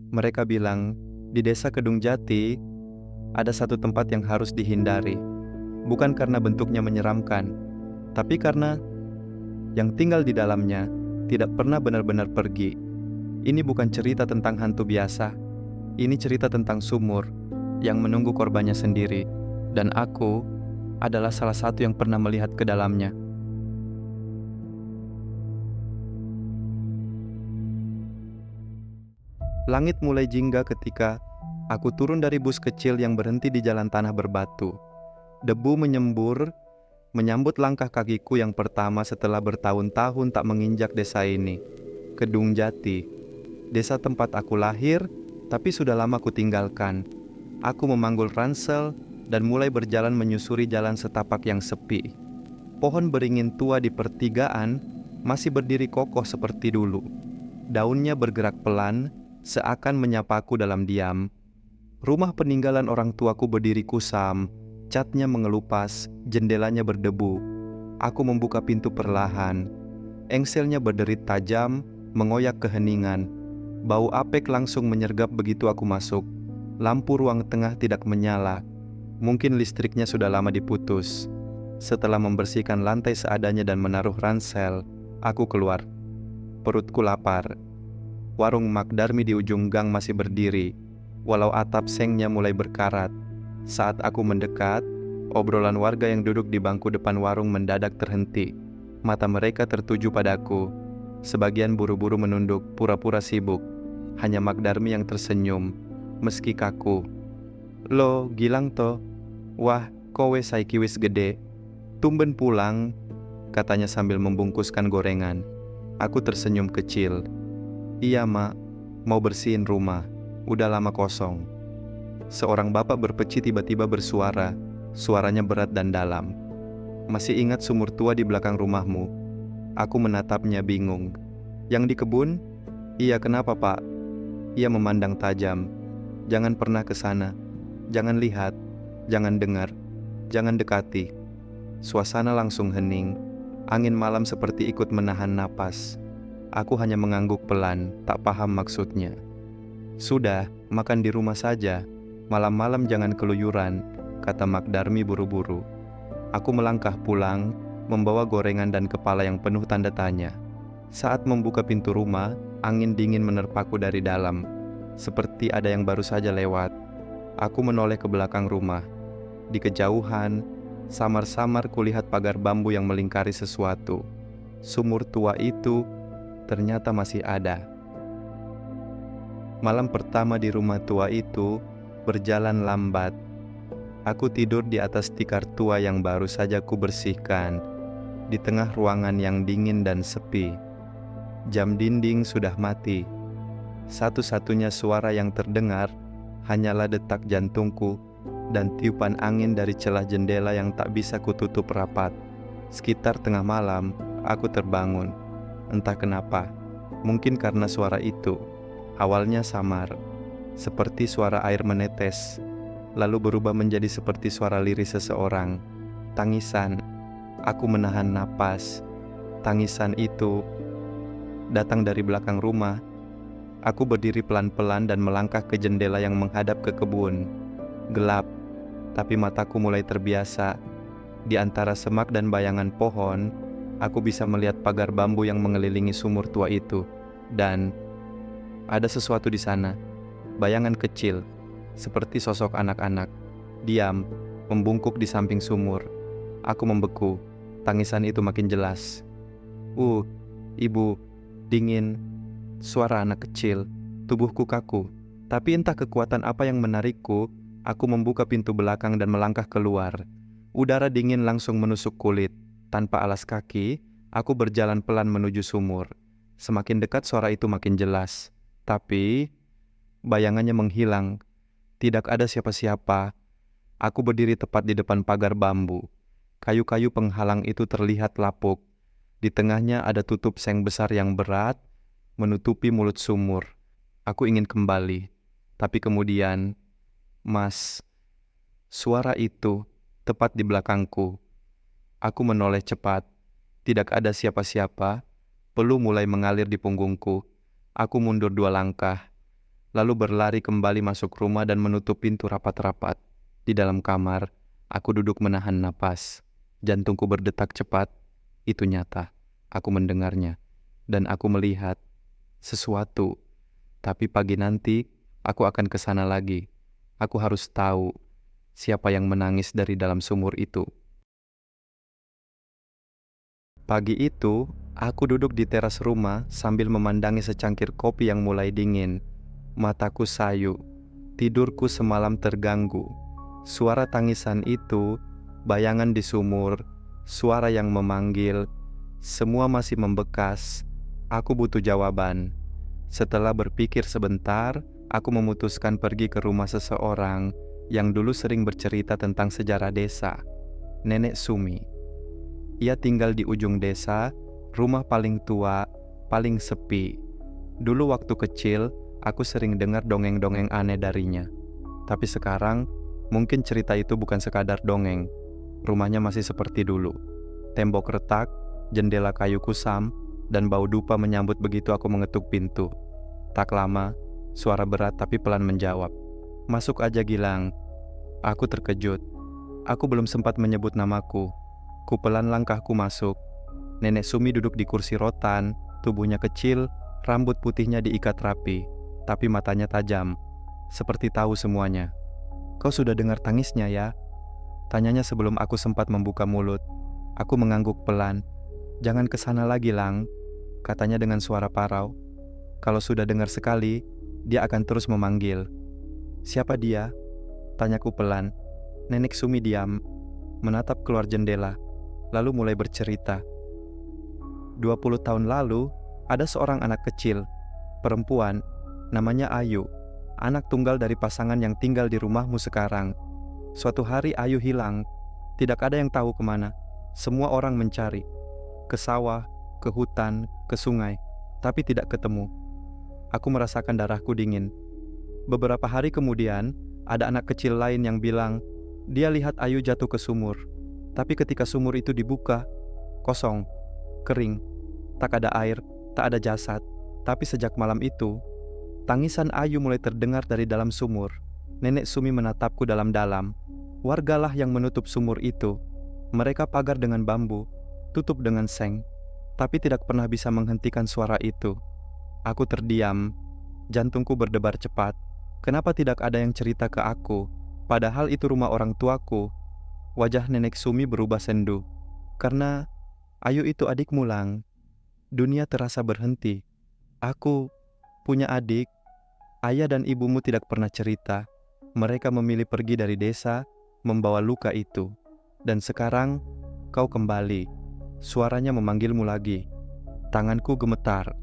Mereka bilang, di desa Kedung Jati ada satu tempat yang harus dihindari. Bukan karena bentuknya menyeramkan, tapi karena yang tinggal di dalamnya tidak pernah benar-benar pergi. Ini bukan cerita tentang hantu biasa. Ini cerita tentang sumur yang menunggu korbannya sendiri. Dan aku adalah salah satu yang pernah melihat ke dalamnya. Langit mulai jingga ketika aku turun dari bus kecil yang berhenti di jalan tanah berbatu. Debu menyembur, menyambut langkah kakiku yang pertama setelah bertahun-tahun tak menginjak desa ini. Kedung Jati, desa tempat aku lahir, tapi sudah lama ku tinggalkan. Aku memanggul ransel dan mulai berjalan menyusuri jalan setapak yang sepi. Pohon beringin tua di pertigaan masih berdiri kokoh seperti dulu. Daunnya bergerak pelan, seakan menyapaku dalam diam. Rumah peninggalan orang tuaku berdiri kusam, catnya mengelupas, jendelanya berdebu. Aku membuka pintu perlahan. Engselnya berderit tajam, mengoyak keheningan. Bau apek langsung menyergap begitu aku masuk. Lampu ruang tengah tidak menyala. Mungkin listriknya sudah lama diputus. Setelah membersihkan lantai seadanya dan menaruh ransel, aku keluar. Perutku lapar. Warung Mak Darmi di ujung gang masih berdiri, walau atap sengnya mulai berkarat. Saat aku mendekat, obrolan warga yang duduk di bangku depan warung mendadak terhenti. Mata mereka tertuju padaku. Sebagian buru-buru menunduk, pura-pura sibuk. Hanya Mak Darmi yang tersenyum, meski kaku. "Lo, Gilang to? Wah, kowe saiki wis gede. Tumben pulang," katanya sambil membungkuskan gorengan. Aku tersenyum kecil. "Iya, Mak. Mau bersihin rumah. Udah lama kosong." Seorang bapak berpeci tiba-tiba bersuara. Suaranya berat dan dalam. "Masih ingat sumur tua di belakang rumahmu?" Aku menatapnya bingung. "Yang di kebun?" "Iya, kenapa, Pak?" Ia memandang tajam. "Jangan pernah ke sana. Jangan lihat. Jangan dengar. Jangan dekati." Suasana langsung hening. Angin malam seperti ikut menahan napas. Aku hanya mengangguk pelan, tak paham maksudnya. "Sudah, makan di rumah saja. Malam-malam jangan keluyuran," kata Mak Darmi buru-buru. Aku melangkah pulang, membawa gorengan dan kepala yang penuh tanda tanya. Saat membuka pintu rumah, angin dingin menerpaku dari dalam. Seperti ada yang baru saja lewat. Aku menoleh ke belakang rumah. Di kejauhan, samar-samar kulihat pagar bambu yang melingkari sesuatu. Sumur tua itu ternyata masih ada. Malam pertama di rumah tua itu berjalan lambat. Aku tidur di atas tikar tua yang baru saja ku bersihkan, di tengah ruangan yang dingin dan sepi. Jam dinding sudah mati. Satu-satunya suara yang terdengar hanyalah detak jantungku dan tiupan angin dari celah jendela yang tak bisa kututup rapat. Sekitar tengah malam, aku terbangun. Entah kenapa, mungkin karena suara itu. Awalnya samar, seperti suara air menetes, lalu berubah menjadi seperti suara lirih seseorang. Tangisan. Aku menahan napas. Tangisan itu datang dari belakang rumah. Aku berdiri pelan-pelan dan melangkah ke jendela yang menghadap ke kebun. Gelap, tapi mataku mulai terbiasa. Di antara semak dan bayangan pohon, aku bisa melihat pagar bambu yang mengelilingi sumur tua itu. Dan ada sesuatu di sana. Bayangan kecil, seperti sosok anak-anak. Diam, membungkuk di samping sumur. Aku membeku. Tangisan itu makin jelas. Ibu, dingin. Suara anak kecil. Tubuhku kaku. Tapi entah kekuatan apa yang menarikku, aku membuka pintu belakang dan melangkah keluar. Udara dingin langsung menusuk kulit. Tanpa alas kaki, aku berjalan pelan menuju sumur. Semakin dekat suara itu makin jelas. Tapi bayangannya menghilang. Tidak ada siapa-siapa. Aku berdiri tepat di depan pagar bambu. Kayu-kayu penghalang itu terlihat lapuk. Di tengahnya ada tutup seng besar yang berat, menutupi mulut sumur. Aku ingin kembali. Tapi kemudian, Mas, suara itu tepat di belakangku. Aku menoleh cepat. Tidak ada siapa-siapa. Peluh mulai mengalir di punggungku. Aku mundur 2 langkah. lalu berlari kembali masuk rumah dan menutup pintu rapat-rapat. Di dalam kamar, aku duduk menahan napas. Jantungku berdetak cepat. Itu nyata. Aku mendengarnya. Dan aku melihat sesuatu. Tapi pagi nanti, aku akan ke sana lagi. Aku harus tahu siapa yang menangis dari dalam sumur itu. Pagi itu, aku duduk di teras rumah sambil memandangi secangkir kopi yang mulai dingin. Mataku sayu, tidurku semalam terganggu. Suara tangisan itu, bayangan di sumur, suara yang memanggil, semua masih membekas. Aku butuh jawaban. Setelah berpikir sebentar, aku memutuskan pergi ke rumah seseorang yang dulu sering bercerita tentang sejarah desa, Nenek Sumi. Ia tinggal di ujung desa, rumah paling tua, paling sepi. Dulu waktu kecil, aku sering dengar dongeng-dongeng aneh darinya. Tapi sekarang, mungkin cerita itu bukan sekadar dongeng. Rumahnya masih seperti dulu. Tembok retak, jendela kayu kusam, dan bau dupa menyambut begitu aku mengetuk pintu. Tak lama, suara berat tapi pelan menjawab. "Masuk aja, Gilang." Aku terkejut. Aku belum sempat menyebut namaku. Kupelan langkahku masuk. Nenek Sumi duduk di kursi rotan, tubuhnya kecil, rambut putihnya diikat rapi, tapi matanya tajam, seperti tahu semuanya. "Kau sudah dengar tangisnya ya?" Tanyanya sebelum aku sempat membuka mulut. Aku mengangguk pelan. "Jangan kesana lagi, Lang," katanya dengan suara parau. "Kalau sudah dengar sekali, dia akan terus memanggil." "Siapa dia?" tanyaku pelan. Nenek Sumi diam, menatap keluar jendela, lalu mulai bercerita. 20 tahun lalu, ada seorang anak kecil, perempuan, namanya Ayu, anak tunggal dari pasangan yang tinggal di rumahmu sekarang. Suatu hari Ayu hilang, tidak ada yang tahu kemana. Semua orang mencari, ke sawah, ke hutan, ke sungai, tapi tidak ketemu. Aku merasakan darahku dingin. Beberapa hari kemudian, ada anak kecil lain yang bilang, dia lihat Ayu jatuh ke sumur. Tapi ketika sumur itu dibuka, kosong, kering, tak ada air, tak ada jasad. Tapi sejak malam itu, tangisan Ayu mulai terdengar dari dalam sumur. Nenek Sumi menatapku dalam-dalam. Wargalah yang menutup sumur itu. Mereka pagar dengan bambu, tutup dengan seng, tapi tidak pernah bisa menghentikan suara itu. Aku terdiam, jantungku berdebar cepat. Kenapa tidak ada yang cerita ke aku? Padahal itu rumah orang tuaku. Wajah Nenek Sumi berubah sendu. "Karena Ayu itu adikmu, Lang." Dunia terasa berhenti. "Aku punya adik. Ayah dan ibumu tidak pernah cerita. Mereka memilih pergi dari desa, membawa luka itu. Dan sekarang, kau kembali." Suaranya memanggilmu lagi. Tanganku gemetar.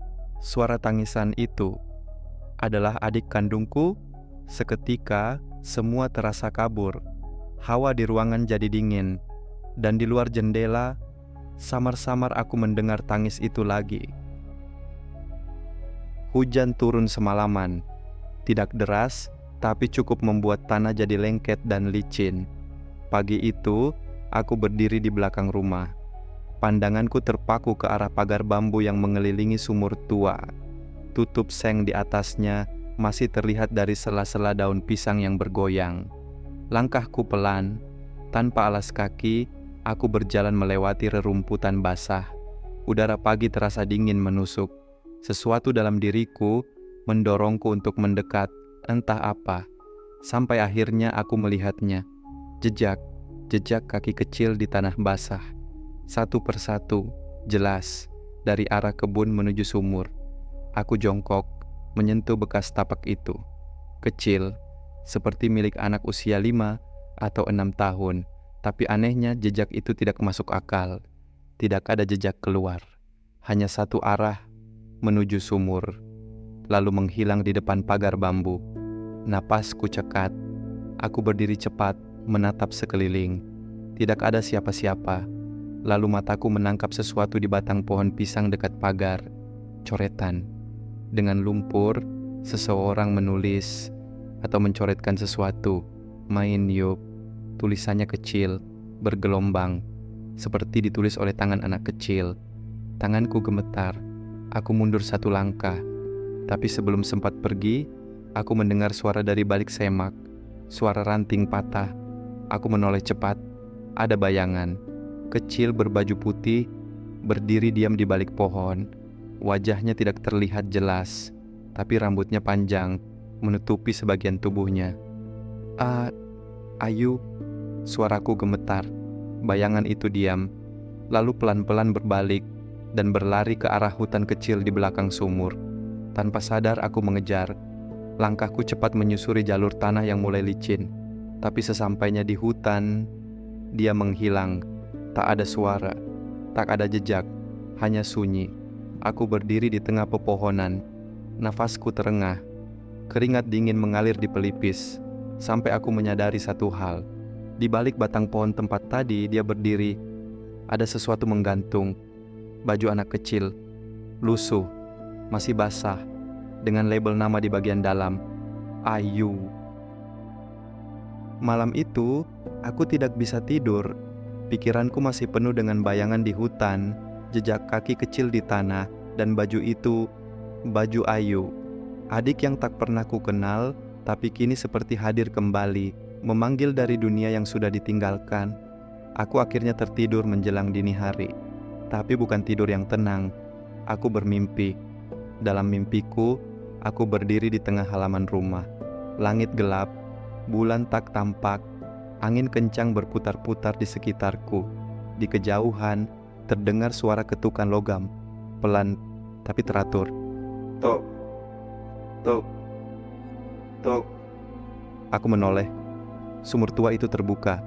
Suara tangisan itu adalah adik kandungku. Seketika, semua terasa kabur. Hawa di ruangan jadi dingin. Dan di luar jendela, samar-samar aku mendengar tangis itu lagi. Hujan turun semalaman. Tidak deras, tapi cukup membuat tanah jadi lengket dan licin. Pagi itu, aku berdiri di belakang rumah. Pandanganku terpaku ke arah pagar bambu yang mengelilingi sumur tua. Tutup seng di atasnya masih terlihat dari sela-sela daun pisang yang bergoyang. Langkahku pelan, tanpa alas kaki, aku berjalan melewati rerumputan basah. Udara pagi terasa dingin menusuk. Sesuatu dalam diriku mendorongku untuk mendekat, entah apa. Sampai akhirnya aku melihatnya. Jejak kaki kecil di tanah basah. Satu persatu, jelas, dari arah kebun menuju sumur. Aku jongkok, menyentuh bekas tapak itu. Kecil, seperti milik anak usia 5 atau 6 tahun. Tapi anehnya jejak itu tidak masuk akal. Tidak ada jejak keluar. Hanya satu arah, menuju sumur. Lalu menghilang di depan pagar bambu. Napasku cekat. Aku berdiri cepat, menatap sekeliling. Tidak ada siapa-siapa. Lalu mataku menangkap sesuatu di batang pohon pisang dekat pagar. Coretan. Dengan lumpur, seseorang menulis atau mencoretkan sesuatu. "Main yuk." Tulisannya kecil, bergelombang, seperti ditulis oleh tangan anak kecil. Tanganku gemetar. Aku mundur satu langkah. Tapi sebelum sempat pergi, Aku mendengar suara dari balik semak, suara ranting patah. Aku menoleh cepat. Ada bayangan, kecil berbaju putih, berdiri diam di balik pohon. Wajahnya tidak terlihat jelas, tapi rambutnya panjang, menutupi sebagian tubuhnya. Ayu, suaraku gemetar. Bayangan itu diam, lalu pelan-pelan berbalik dan berlari ke arah hutan kecil di belakang sumur. Tanpa sadar aku mengejar. Langkahku cepat menyusuri jalur tanah yang mulai licin. Tapi sesampainya di hutan, dia menghilang. Tak ada suara, tak ada jejak, hanya sunyi. Aku berdiri di tengah pepohonan. Nafasku terengah. Keringat dingin mengalir di pelipis. Sampai aku menyadari satu hal. Di balik batang pohon tempat tadi dia berdiri, ada sesuatu menggantung. Baju anak kecil, lusuh, masih basah, dengan label nama di bagian dalam, Ayu. Malam itu, aku tidak bisa tidur. Pikiranku masih penuh dengan bayangan di hutan, jejak kaki kecil di tanah, dan baju itu, baju Ayu. Adik yang tak pernah ku kenal, tapi kini seperti hadir kembali, memanggil dari dunia yang sudah ditinggalkan. Aku akhirnya tertidur menjelang dini hari. Tapi bukan tidur yang tenang. Aku bermimpi. Dalam mimpiku, aku berdiri di tengah halaman rumah. Langit gelap, bulan tak tampak, angin kencang berputar-putar di sekitarku. Di kejauhan, terdengar suara ketukan logam, pelan tapi teratur. Tok, tok, tok. Aku menoleh. Sumur tua itu terbuka.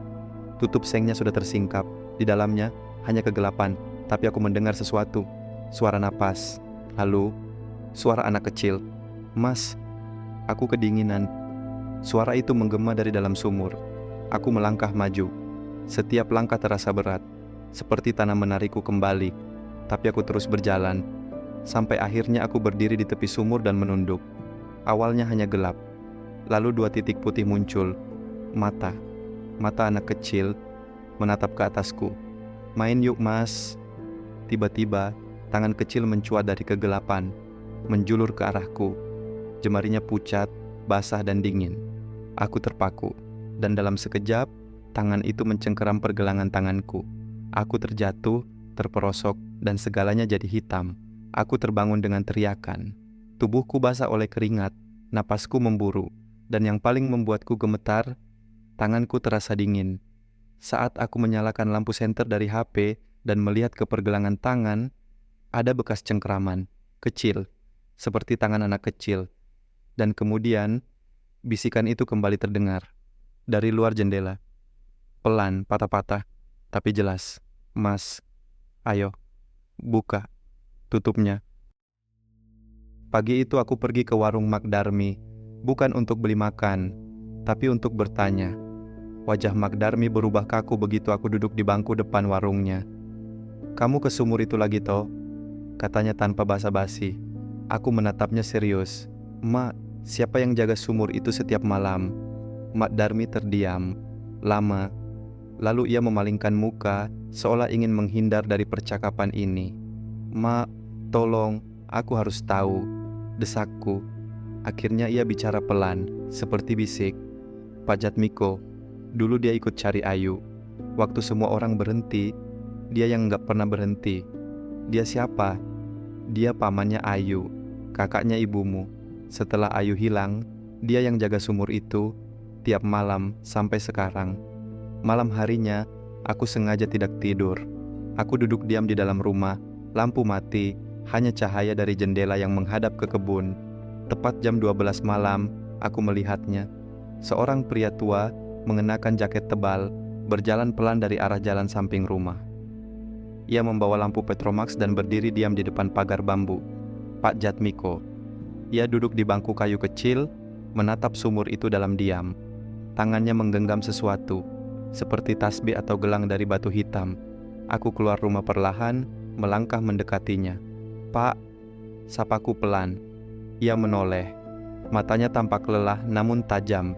Tutup sengnya sudah tersingkap. Di dalamnya hanya kegelapan, tapi aku mendengar sesuatu. Suara napas. Lalu, suara anak kecil. Mas, aku kedinginan. Suara itu menggema dari dalam sumur. Aku melangkah maju. Setiap langkah terasa berat, seperti tanah menarikku kembali. Tapi aku terus berjalan. Sampai akhirnya aku berdiri di tepi sumur dan menunduk. Awalnya hanya gelap. Lalu 2 titik putih muncul. Mata anak kecil menatap ke atasku. Main yuk mas. Tiba-tiba, tangan kecil mencuat dari kegelapan, menjulur ke arahku. Jemarinya pucat, basah dan dingin. Aku terpaku, dan dalam sekejap, tangan itu mencengkeram pergelangan tanganku. Aku terjatuh, terperosok, dan segalanya jadi hitam. Aku terbangun dengan teriakan. Tubuhku basah oleh keringat, napasku memburu, dan yang paling membuatku gemetar, tanganku terasa dingin. Saat aku menyalakan lampu senter dari HP dan melihat ke pergelangan tangan, ada bekas cengkeraman, kecil, seperti tangan anak kecil. Dan kemudian, bisikan itu kembali terdengar dari luar jendela. Pelan, patah-patah, tapi jelas. Mas, ayo, buka, tutupnya. Pagi itu aku pergi ke warung Mak Darmi, bukan untuk beli makan, tapi untuk bertanya. Wajah Mak Darmi berubah kaku begitu aku duduk di bangku depan warungnya. Kamu ke sumur itu lagi toh? Katanya tanpa basa-basi. Aku menatapnya serius. Mak, siapa yang jaga sumur itu setiap malam? Mak Darmi terdiam, lama. Lalu ia memalingkan muka, seolah ingin menghindar dari percakapan ini. Mak, tolong, aku harus tahu, desakku. Akhirnya ia bicara pelan, seperti bisik. Pak Jatmiko, dulu dia ikut cari Ayu. Waktu semua orang berhenti, dia yang nggak pernah berhenti. Dia siapa? Dia pamannya Ayu, kakaknya ibumu. Setelah Ayu hilang, dia yang jaga sumur itu tiap malam sampai sekarang. Malam harinya, aku sengaja tidak tidur. Aku duduk diam di dalam rumah, lampu mati, hanya cahaya dari jendela yang menghadap ke kebun. Tepat jam 12 malam, aku melihatnya. Seorang pria tua mengenakan jaket tebal, berjalan pelan dari arah jalan samping rumah. Ia membawa lampu Petromax dan berdiri diam di depan pagar bambu. Pak Jatmiko. Ia duduk di bangku kayu kecil, menatap sumur itu dalam diam. Tangannya menggenggam sesuatu, seperti tasbih atau gelang dari batu hitam. Aku keluar rumah perlahan, melangkah mendekatinya. Pak, sapaku pelan. Ia menoleh. Matanya tampak lelah namun tajam,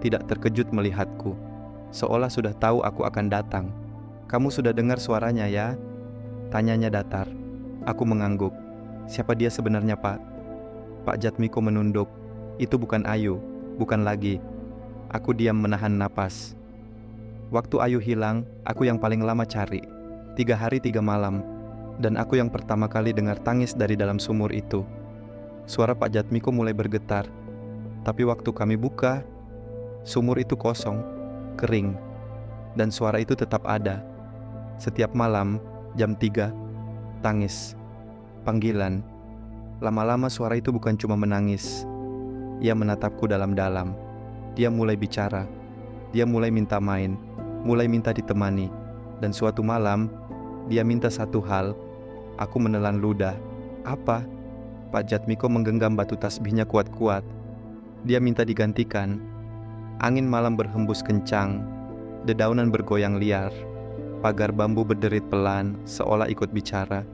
tidak terkejut melihatku. Seolah sudah tahu aku akan datang. Kamu sudah dengar suaranya ya? Tanyanya datar. Aku mengangguk. Siapa dia sebenarnya, Pak? Pak Jatmiko menunduk. Itu bukan Ayu, bukan lagi. Aku diam menahan napas. Waktu Ayu hilang, aku yang paling lama cari. 3 hari 3 malam. Dan aku yang pertama kali dengar tangis dari dalam sumur itu. Suara Pak Jatmiko mulai bergetar. Tapi waktu kami buka, sumur itu kosong, kering. Dan suara itu tetap ada. Setiap malam, jam 3, tangis. Panggilan. Lama-lama suara itu bukan cuma menangis. Ia menatapku dalam-dalam. Dia mulai bicara. Dia mulai minta main. Mulai minta ditemani. Dan suatu malam, dia minta satu hal. Aku menelan ludah. Apa? Pak Jatmiko menggenggam batu tasbihnya kuat-kuat. Dia minta digantikan. Angin malam berhembus kencang. Dedaunan bergoyang liar. Pagar bambu berderit pelan, seolah ikut bicara.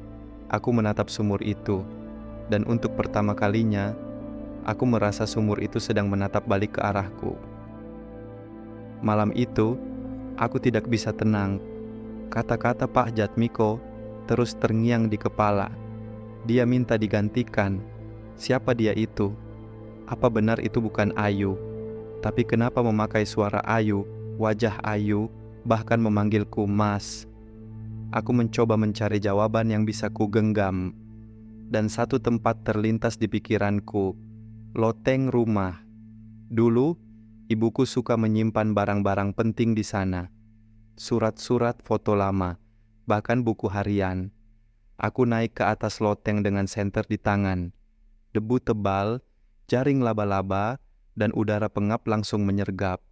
Aku menatap sumur itu. Dan untuk pertama kalinya, aku merasa sumur itu sedang menatap balik ke arahku. Malam itu, aku tidak bisa tenang. Kata-kata Pak Jatmiko terus terngiang di kepala. Dia minta digantikan. Siapa dia itu? Apa benar itu bukan Ayu? Tapi kenapa memakai suara Ayu, wajah Ayu, bahkan memanggilku Mas? Aku mencoba mencari jawaban yang bisa ku genggam. Dan satu tempat terlintas di pikiranku, loteng rumah. Dulu, ibuku suka menyimpan barang-barang penting di sana. Surat-surat foto lama, bahkan buku harian. Aku naik ke atas loteng dengan senter di tangan. Debu tebal, jaring laba-laba, dan udara pengap langsung menyergap.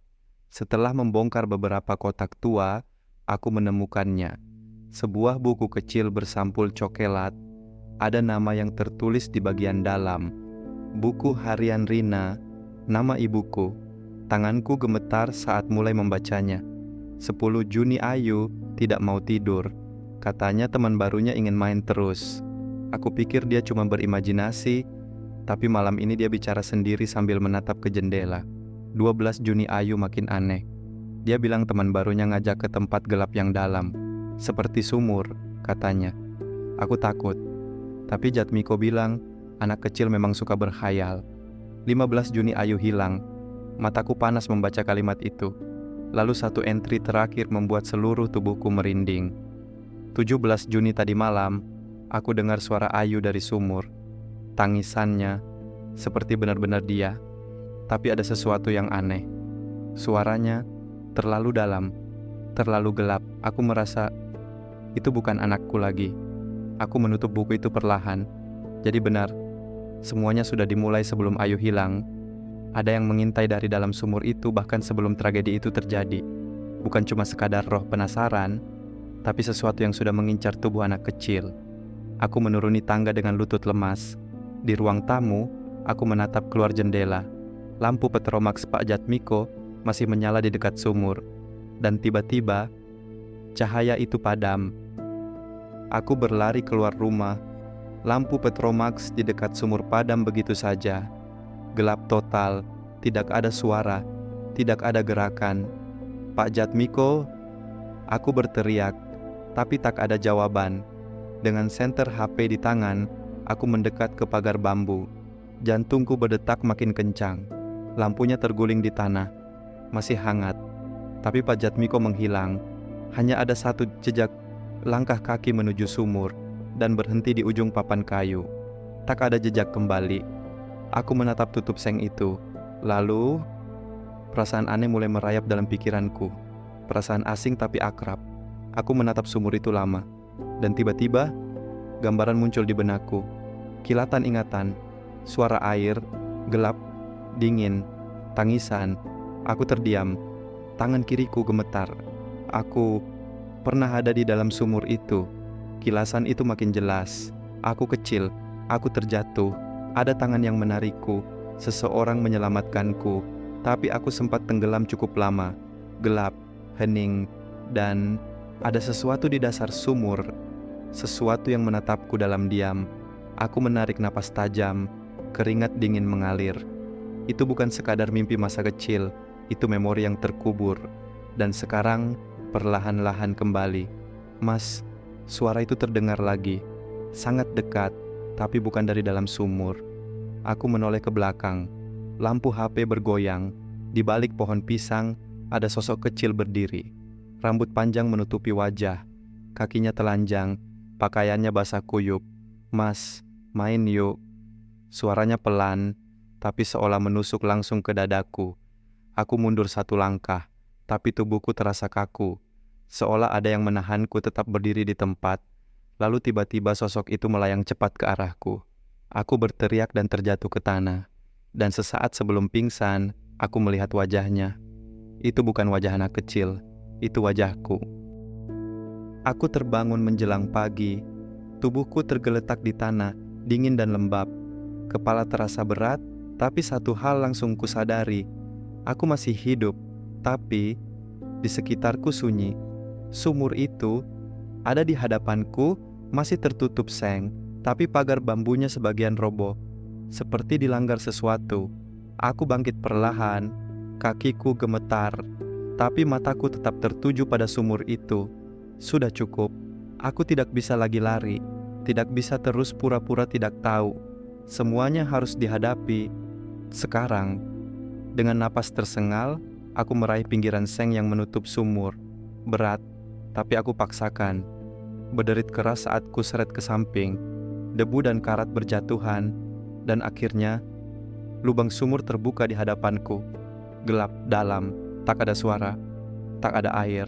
Setelah membongkar beberapa kotak tua, aku menemukannya. Sebuah buku kecil bersampul cokelat. Ada nama yang tertulis di bagian dalam. Buku harian Rina, nama ibuku. Tanganku gemetar saat mulai membacanya. 10 Juni Ayu tidak mau tidur. Katanya teman barunya ingin main terus. Aku pikir dia cuma berimajinasi, tapi malam ini dia bicara sendiri sambil menatap ke jendela. 12 Juni Ayu makin aneh. Dia bilang teman barunya ngajak ke tempat gelap yang dalam. Seperti sumur, katanya. Aku takut. Tapi Jatmiko bilang, anak kecil memang suka berkhayal. 15 Juni Ayu hilang. Mataku panas membaca kalimat itu. Lalu satu entry terakhir membuat seluruh tubuhku merinding. 17 Juni tadi malam, aku dengar suara Ayu dari sumur. Tangisannya, seperti benar-benar dia. Tapi ada sesuatu yang aneh. Suaranya terlalu dalam, terlalu gelap. Aku merasa itu bukan anakku lagi. Aku menutup buku itu perlahan. Jadi benar, semuanya sudah dimulai sebelum Ayu hilang. Ada yang mengintai dari dalam sumur itu bahkan sebelum tragedi itu terjadi. Bukan cuma sekadar roh penasaran, tapi sesuatu yang sudah mengincar tubuh anak kecil. Aku menuruni tangga dengan lutut lemas. Di ruang tamu, aku menatap keluar jendela. Lampu petromax Pak Jatmiko masih menyala di dekat sumur. Dan tiba-tiba, cahaya itu padam. Aku berlari keluar rumah. Lampu petromax di dekat sumur padam begitu saja. Gelap total, tidak ada suara, tidak ada gerakan. Pak Jatmiko, aku berteriak, tapi tak ada jawaban. Dengan senter HP di tangan, aku mendekat ke pagar bambu. Jantungku berdetak makin kencang. Lampunya terguling di tanah, masih hangat. Tapi Pak Jatmiko menghilang. Hanya ada satu jejak langkah kaki menuju sumur dan berhenti di ujung papan kayu. Tak ada jejak kembali. Aku menatap tutup seng itu. Lalu, perasaan aneh mulai merayap dalam pikiranku. Perasaan asing tapi akrab. Aku menatap sumur itu lama. Dan tiba-tiba, gambaran muncul di benakku. Kilatan ingatan, suara air, gelap, dingin, tangisan. Aku terdiam. Tangan kiriku gemetar. Aku pernah ada di dalam sumur itu. Kilasan itu makin jelas. Aku kecil, aku terjatuh. Ada tangan yang menarikku, seseorang menyelamatkanku, tapi aku sempat tenggelam cukup lama. Gelap, hening, dan ada sesuatu di dasar sumur, sesuatu yang menatapku dalam diam. Aku menarik napas tajam, keringat dingin mengalir. Itu bukan sekadar mimpi masa kecil, itu memori yang terkubur. Dan sekarang perlahan-lahan kembali. Mas, suara itu terdengar lagi, sangat dekat, tapi bukan dari dalam sumur. Aku menoleh ke belakang. Lampu HP bergoyang. Di balik pohon pisang ada sosok kecil berdiri. Rambut panjang menutupi wajah. Kakinya telanjang, pakaiannya basah kuyup. "Mas, main yuk." Suaranya pelan, tapi seolah menusuk langsung ke dadaku. Aku mundur satu langkah, tapi tubuhku terasa kaku. Seolah ada yang menahanku tetap berdiri di tempat. Lalu tiba-tiba sosok itu melayang cepat ke arahku. Aku berteriak dan terjatuh ke tanah. Dan sesaat sebelum pingsan, aku melihat wajahnya. Itu bukan wajah anak kecil, itu wajahku. Aku terbangun menjelang pagi. Tubuhku tergeletak di tanah, dingin dan lembab. Kepala terasa berat, tapi satu hal langsung kusadari. Aku masih hidup, tapi di sekitarku sunyi. Sumur itu ada di hadapanku, masih tertutup seng, tapi pagar bambunya sebagian roboh. Seperti dilanggar sesuatu. Aku bangkit perlahan, kakiku gemetar, tapi mataku tetap tertuju pada sumur itu. Sudah cukup, aku tidak bisa lagi lari, tidak bisa terus pura-pura tidak tahu. Semuanya harus dihadapi. Sekarang, dengan napas tersengal, aku meraih pinggiran seng yang menutup sumur. Berat, tapi aku paksakan. Berderit keras saat ku seret ke samping. Debu dan karat berjatuhan, dan akhirnya lubang sumur terbuka di hadapanku. Gelap, dalam, tak ada suara, tak ada air.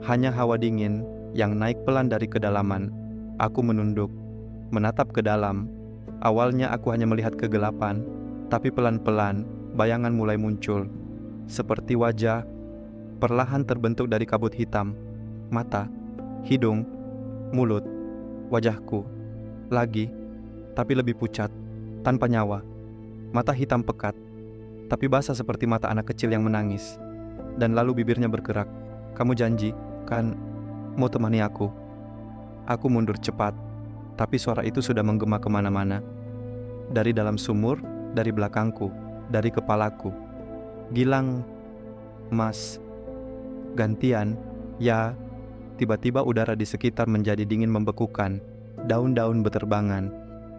Hanya hawa dingin yang naik pelan dari kedalaman. Aku menunduk, menatap ke dalam. Awalnya aku hanya melihat kegelapan, tapi pelan-pelan bayangan mulai muncul. Seperti wajah perlahan terbentuk dari kabut hitam. Mata, hidung, mulut, wajahku. Lagi, tapi lebih pucat, tanpa nyawa. Mata hitam pekat, tapi basah seperti mata anak kecil yang menangis. Dan lalu bibirnya bergerak. "Kamu janji, kan, mau temani aku?" Aku mundur cepat, tapi suara itu sudah menggema kemana-mana. Dari dalam sumur, dari belakangku, dari kepalaku. "Gilang, Mas." Gantian, ya. Tiba-tiba udara di sekitar menjadi dingin membekukan. Daun-daun beterbangan.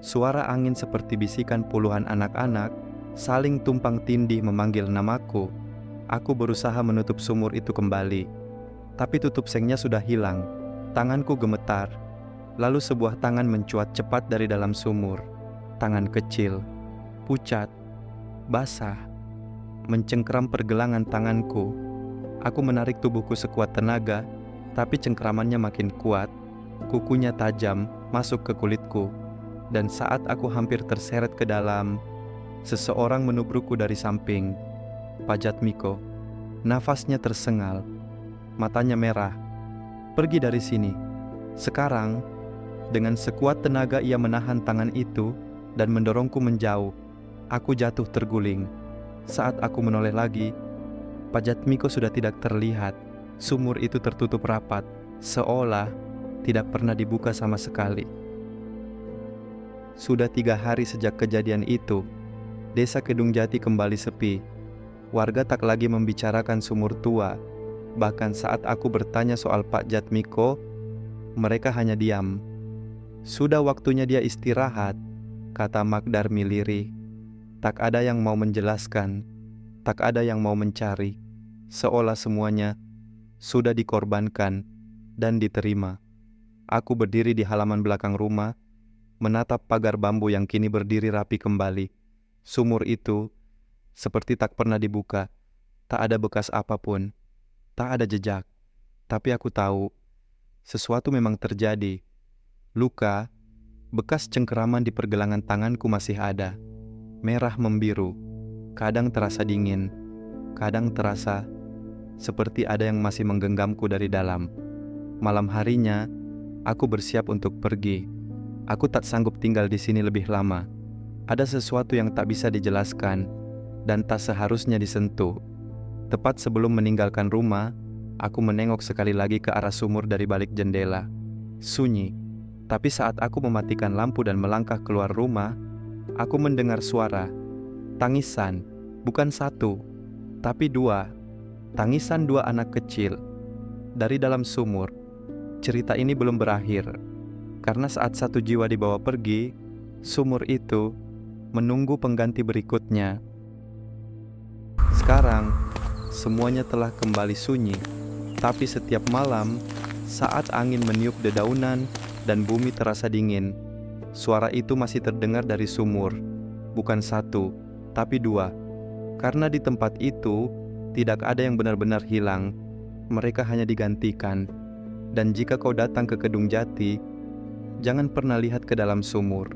Suara angin seperti bisikan puluhan anak-anak saling tumpang tindih memanggil namaku. Aku berusaha menutup sumur itu kembali, tapi tutup sengnya sudah hilang. Tanganku gemetar. Lalu sebuah tangan mencuat cepat dari dalam sumur. Tangan kecil, pucat, basah, mencengkeram pergelangan tanganku. Aku menarik tubuhku sekuat tenaga, tapi cengkeramannya makin kuat. Kukunya tajam masuk ke kulitku. Dan saat aku hampir terseret ke dalam, seseorang menubrukku dari samping. Pak Jatmiko. Nafasnya tersengal, matanya merah. "Pergi dari sini sekarang." Dengan sekuat tenaga ia menahan tangan itu dan mendorongku menjauh. Aku jatuh terguling. Saat aku menoleh lagi, Pak Jatmiko sudah tidak terlihat. Sumur itu tertutup rapat, seolah tidak pernah dibuka sama sekali. Sudah 3 hari sejak kejadian itu, desa Kedung Jati kembali sepi. Warga tak lagi membicarakan sumur tua. Bahkan saat aku bertanya soal Pak Jatmiko, mereka hanya diam. "Sudah waktunya dia istirahat," kata Magdar Miliri. Tak ada yang mau menjelaskan, tak ada yang mau mencari. Seolah semuanya sudah dikorbankan dan diterima. Aku berdiri di halaman belakang rumah, menatap pagar bambu yang kini berdiri rapi kembali. Sumur itu seperti tak pernah dibuka. Tak ada bekas apapun, tak ada jejak. Tapi aku tahu, sesuatu memang terjadi. Luka, bekas cengkeraman di pergelangan tanganku masih ada. Merah membiru, kadang terasa dingin, kadang terasa seperti ada yang masih menggenggamku dari dalam. Malam harinya, aku bersiap untuk pergi. Aku tak sanggup tinggal di sini lebih lama. Ada sesuatu yang tak bisa dijelaskan dan tak seharusnya disentuh. Tepat sebelum meninggalkan rumah, aku menengok sekali lagi ke arah sumur dari balik jendela. Sunyi, tapi saat aku mematikan lampu dan melangkah keluar rumah, aku mendengar suara. Tangisan, bukan 1, tapi 2. Tangisan 2 anak kecil. Dari dalam sumur. Cerita ini belum berakhir. Karena saat 1 jiwa dibawa pergi, sumur itu menunggu pengganti berikutnya. Sekarang, semuanya telah kembali sunyi. Tapi setiap malam, saat angin meniup dedaunan dan bumi terasa dingin, suara itu masih terdengar dari sumur. Bukan satu, tapi dua. Karena di tempat itu, tidak ada yang benar-benar hilang. Mereka hanya digantikan. Dan jika kau datang ke Kedung Jati, jangan pernah lihat ke dalam sumur.